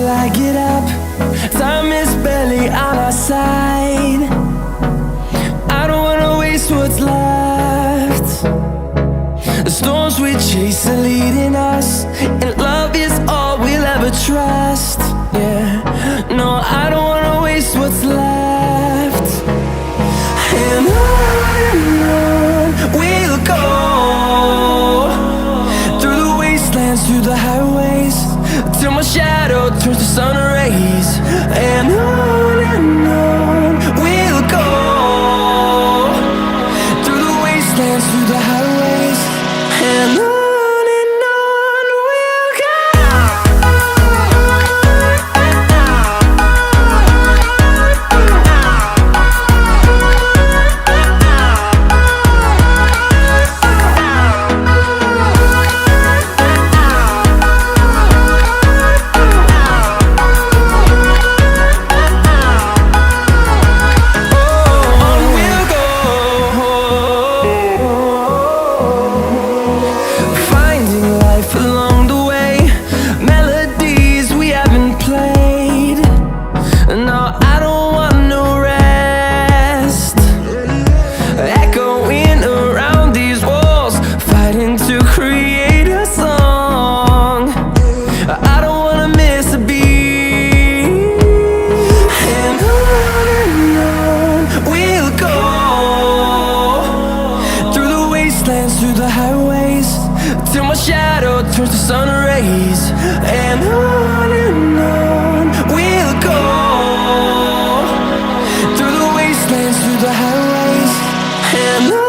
I get up. Time is barely on our side. I don't wanna waste what's left. The storms we chase are leading us, and love is all we'll ever trust. Yeah, no, I don't wanna waste what's left. And on we'll go, through the wastelands, through the highways, till my shadow turns to sun rays. And on we'll go, through the wastelands, through the highways, and on we'll go. To create a song, I don't wanna miss a beat. And on we'll go, through the wastelands, through the highways, till my shadow turns to sun rays. And on we'll go, through the wastelands, through the highways, and on.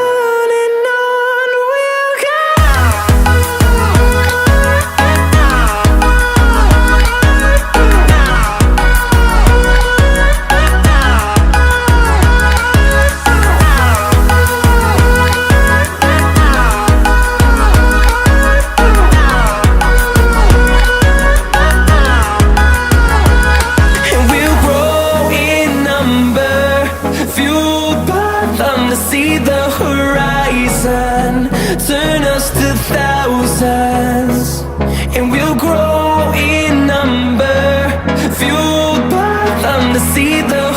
See the horizon turn us to thousands, and we'll grow in number, fueled by them to see the